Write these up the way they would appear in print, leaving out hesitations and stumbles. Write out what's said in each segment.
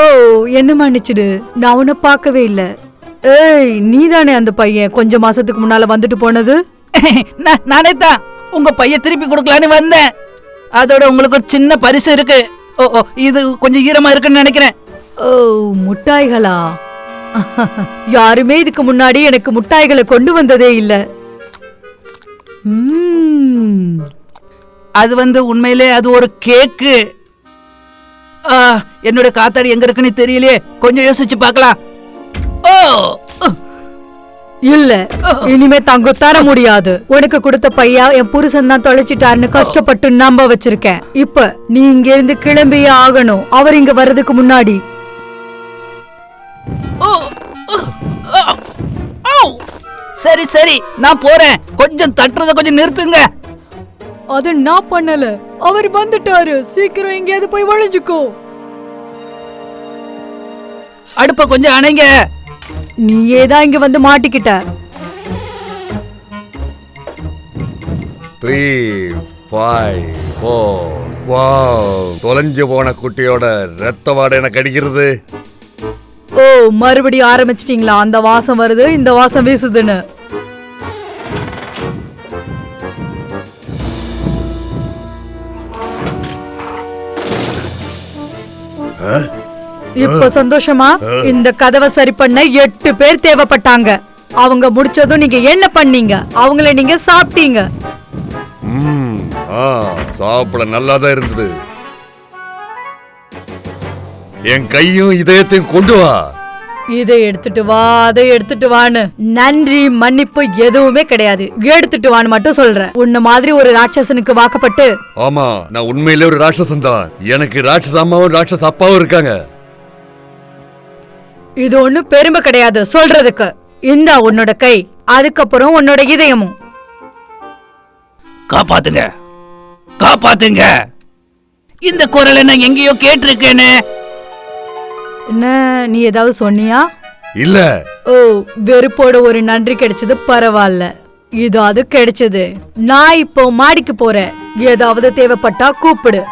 ஓ, என்ன மன்னிச்சிடு, நான் உன்னை பார்க்கவே இல்ல. ஏய், நீதானே அந்த பையன் கொஞ்ச மாசத்துக்கு முன்னால வந்துட்டு போனது? நானே தான் உங்க பையன் திருப்பி கொடுக்கலான்னு வந்தேன். அதோட உங்களுக்கு ஒரு சின்ன பரிசு இருக்கு. ஓ, இது கொஞ்சம் ஈரமா இருக்குன்னு நினைக்கிறேன். ஓ, முட்டாய்களா? யாருமே இதுக்கு முன்னாடி எனக்கு முட்டாய்களை கொண்டு வந்ததே இல்ல. அது உண்மையிலே அது ஒரு கேக்கு. என்னோட காத்தாடி எங்க இருக்குன்னு தெரியலையே, கொஞ்சம் யோசிச்சு பார்க்கலாம். ஓ இல்ல, இனிமே தங்க தர முடியாது. உனக்கு கொடுத்த பையா என் புருஷன் தான் தொலைச்சிட்டாருன்னு கஷ்டப்பட்டு நம்ப வச்சிருக்கேன். இப்ப நீ இங்க இருந்து கிளம்பியே ஆகணும், அவர் இங்க வர்றதுக்கு முன்னாடி. சரி சரி, நான் போறேன். கொஞ்சம் தட்டுறத கொஞ்சம் நிறுத்துங்க. அது நான் பண்ணல, அவர் வந்துட்டாரு. சீக்கிரம் எங்கேயாவது போய் ஒளிஞ்சுக்கோ. அடுப்ப கொஞ்சம் அணைங்க. நீயேதான் இங்க வந்து மாட்டிக்கிட்ட. 3, 5, 4. வாவ், தொலைஞ்சு போன குட்டியோட ரத்த வாடை எனக்கு அடிக்கிறது. ஓ, மறுபடியும் ஆரம்பிச்சிட்டீங்களா? அந்த வாசம் வருது, இந்த வாசம் வீசுதுன்னு. இப்ப சந்தோஷமா? இந்த கதவை சரி பண்ண 8 பேர் தேவைப்பட்டாங்க. அவங்க முடிச்சதும் நீங்க என்ன பண்ணீங்க? அவங்கள நீங்க சாப்பிட்டீங்க. சாப்பிட நல்லாதான் இருந்தது. என் கையும் இதயத்தையும் கொண்டு வா. இதை எடுத்துட்டு வா, அதை எடுத்துட்டு வான்னு நன்றி மன்னிப்பு எதுவுமே கிடையாது. எடுத்துட்டு வான்னு மட்டும் சொல்றேன். உன்ன மாதிரி ஒரு ராட்சசனுக்கு வாக்கப்பட்டு. ஆமா, நான் உண்மையிலே ஒரு ராட்சசன் தான். எனக்கு ராட்சச அம்மாவும் ராட்சச அப்பாவும் இருக்காங்க. இது ஒண்ணு பெருமை கிடையாது சொல்றதுக்கு. இந்த உன்னோட கை, அதுக்கப்புறம் உன்னோட இதயமும். காப்பாத்துங்க, காப்பாத்துங்க. இந்த குரலை நான் எங்கேயோ கேட்டிருக்கேனே. என்ன, நீ ஏதாவது சொன்னியா? இல்ல. ஓ, வெறுப்போட ஒரு நன்றி கிடைச்சது பரவாயில்ல. இது அது கிடைச்சது. நான் இப்போ மாடிக்கு போறேன். ஏதாவது தேவைப்பட்டா கூப்பிடு.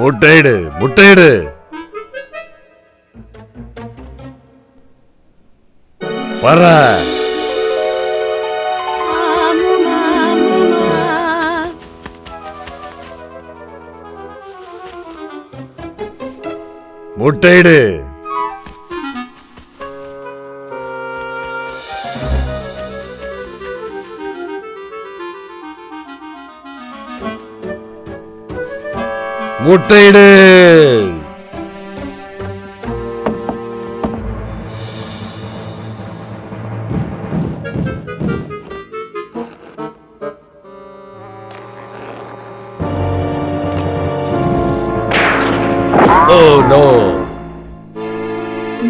முட்டையிடு, முட்டையிடு. வர. முட்டையிடு. முட்டையிடு. Oh no.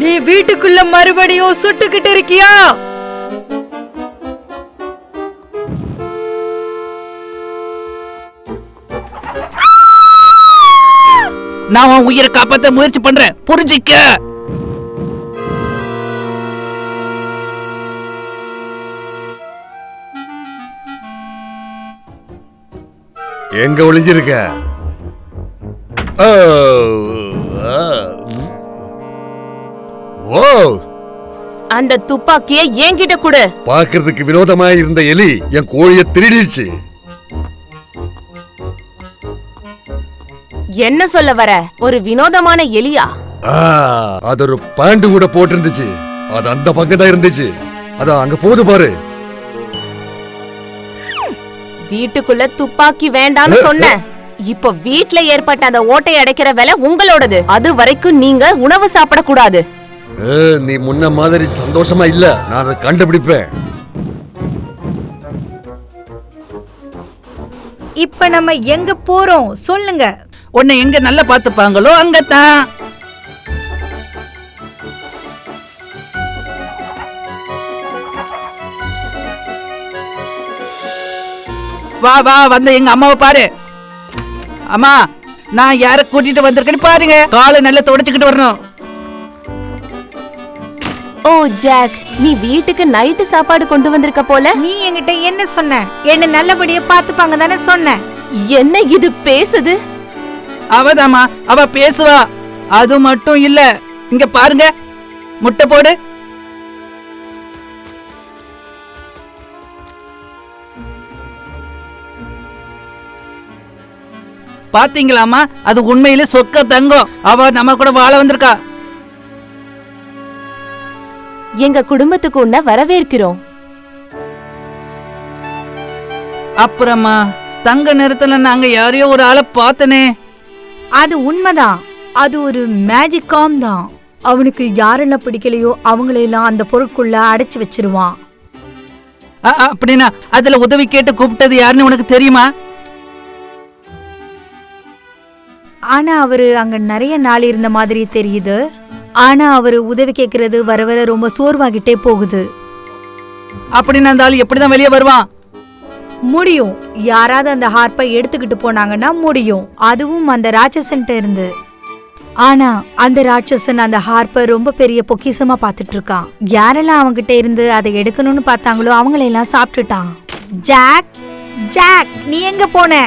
நீ வீட்டுக்குள்ள மறுபடியும் சுட்டுக்கிட்டு இருக்கியா? நான் உன் உயிரை காப்பாத்த முயற்சி பண்றேன், புரிஞ்சிக்க. எங்க ஒளிஞ்சிருக்க? அந்த துப்பாக்கிய என்கிட்ட கொடு. பாக்குறதுக்கு வினோதமா இருந்த எலி என் கோழியை திருடிடுச்சு. என்ன சொல்ல வர? ஒரு வினோதமான எலியா? அது ஒரு பாண்டு கூட போட்டிருந்துச்சு. அது அந்த பக்கம் தான் இருந்துச்சு. அதான் அங்க போது பாரு. வீட்டுக்குள்ள துப்பாக்கி வேண்டாம்னு சொன்ன. இப்போ வீட்ல ஏற்பட்ட அந்த ஓட்டை அடைக்கிற வேலை உங்களோடது. அது வரைக்கும் நீங்க உணவு சாப்பிடக்கூடாது. நீ முன்ன மாதிரி சந்தோஷமா இல்ல. நான் அதை கண்டுபிடிப்பேன். இப்ப நம்ம எங்க போறோம் சொல்லுங்க. உன்னை எங்க நல்லா பாத்துப்பாங்களோ அங்கத்தான். வா வா, வந்த எங்க அம்மாவை பாரு. அம்மா, நான் யார கூட்டிட்டு வந்திருக்கேன்னு பாருங்க. காலை நல்லா தொடச்சுக்கிட்டு வரணும். ஓ ஜாக், நீ வீட்டுக்கு நைட்டு சாப்பாடு கொண்டு வந்திருக்க போல. நீ என்கிட்ட என்ன சொன்ன? என்ன நல்லபடியா பாத்துப்பாங்க தானே சொன்ன. என்ன இது பேசுது? அவதாமா, அவ பேசுவா. அது மட்டும் இல்ல, இங்க பாருங்க, முட்டை போடு. பாத்தீங்களாமா, அது உண்மையிலே சொக்க தங்கம். அவ நம்ம கூட வாழ வந்திருக்கா. எங்க குடும்பத்துக்கு உன்ன வரவேற்கிறோம். அப்புறமா தங்க நிறத்துல நாங்க யாரையோ ஒரு ஆளை பார்த்தனே. அது உண்மைதான். அது ஒரு மேஜிக்காம் தான். அவனுக்கு யாரெல்லாம் பிடிக்கலையோ அவங்களையெல்லாம் அந்த பொருட்குள்ள அடைச்சு வச்சிருவான். அப்படின்னா அதுல உதவி கேட்டு கூப்பிட்டது யாருன்னு உனக்கு தெரியுமா? ஆனா அவரு அங்க நிறைய நாள் இருந்த மாதிரி தெரியுது. ஆனா அவரு உதவி கேட்கறது வர வர ரொம்ப சோர்வாகிட்டே போகுது. அப்படின்னு அந்த ஆள் எப்படிதான் வெளியே வருவான்? முடியும், யாராவது அந்த ஹார்ப்பை எடுத்துக்கிட்டு போனாங்கன்னா முடியும், அதுவும் அந்த ராட்சசன்ட்ட இருந்து. ஆனா அந்த ராட்சசன் அந்த ஹார்ப்பை ரொம்ப பெரிய பொக்கிஷமா பாத்துட்டு இருக்கான். யாரெல்லாம் அவங்கிட்ட இருந்து அதை எடுக்கணும்னு பார்த்தாங்களோ அவங்களையெல்லாம் சாப்பிட்டுட்டான். ஜாக், ஜாக், நீ எங்க போன?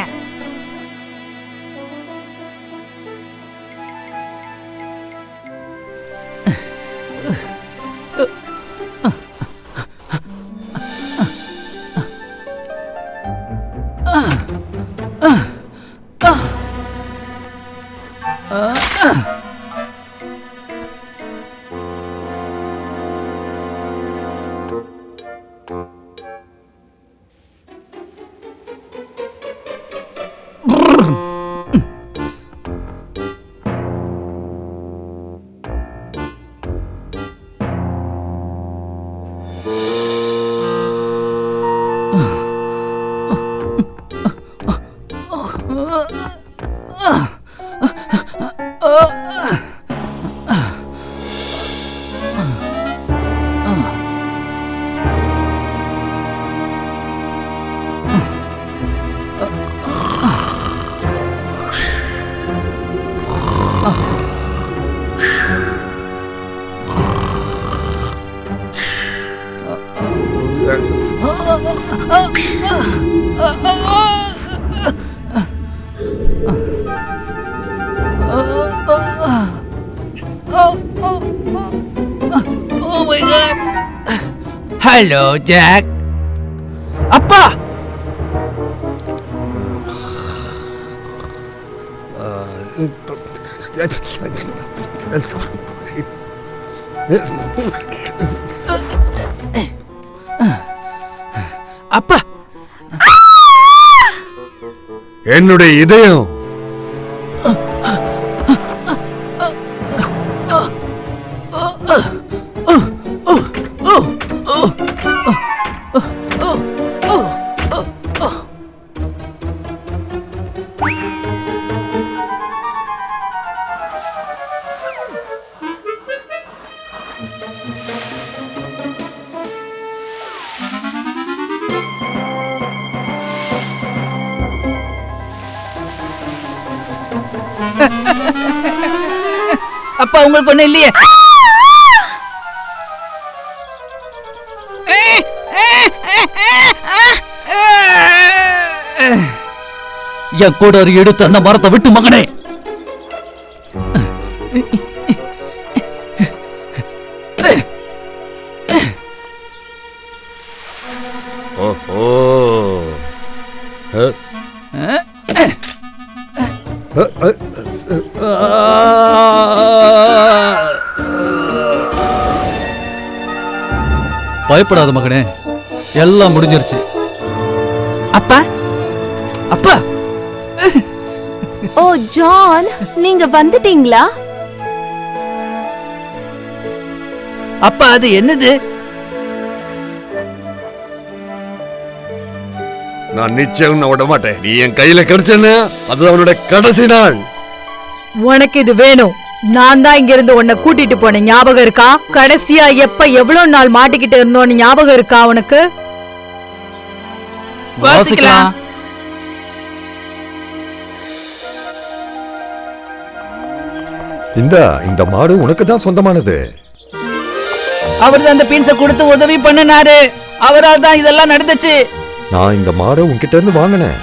Hello Jack. அப்பா, அப்பா, என்னுடைய இதயம் அப்பா உங்களுக்கு ஒண்ணு இல்லையே? என் கூட ஒரு எடுத்து அந்த மரத்தை விட்டு மகனே. பயப்படாத மகனே, எல்லாம் முடிஞ்சிருச்சு. அப்பா, அப்பா. ஓ ஜான், நீங்க வந்துட்டீங்களா? அப்பா, அது என்னது? நான் நிச்சயம் விட மாட்டேன். நீ என் கையில கிடைச்சேன்னு அது அவனோட கடைசி நாள். உனக்கு இது வேணும். நான் தான் இங்க இருந்து உன்னை கூட்டிட்டு போனேன், ஞாபகம் இருக்கா? கடைசியா எப்ப எவ்வளவு நாள் மாட்டிக்கிட்டு இருந்தோன்னு ஞாபகம் இருக்கா உனக்கு? வாசிக்கலாம். இந்த மாடு உனக்கு தான் சொந்தமானது. அவர்தான் அந்த பீன்ஸை கொடுத்து உதவி பண்ணினாரு. அவரால் தான் இதெல்லாம் நடந்துச்சு. நான் இந்த மாடை உன்கிட்ட இருந்து வாங்கினேன்.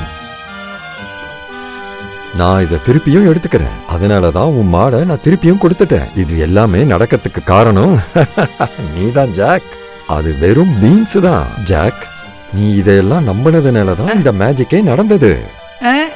நான் இதை திருப்பியும் எடுத்துக்கிறேன். அதனாலதான் உன் மாடை நான் திருப்பியும் கொடுத்துட்டேன். இது எல்லாமே நடக்கிறதுக்கு காரணம் நீதான் ஜாக். அது வெறும் பீன்ஸ் தான் ஜாக். நீ இதையெல்லாம் நம்பினதுனாலதான் இந்த மேஜிக்கே நடந்தது. அஹ்,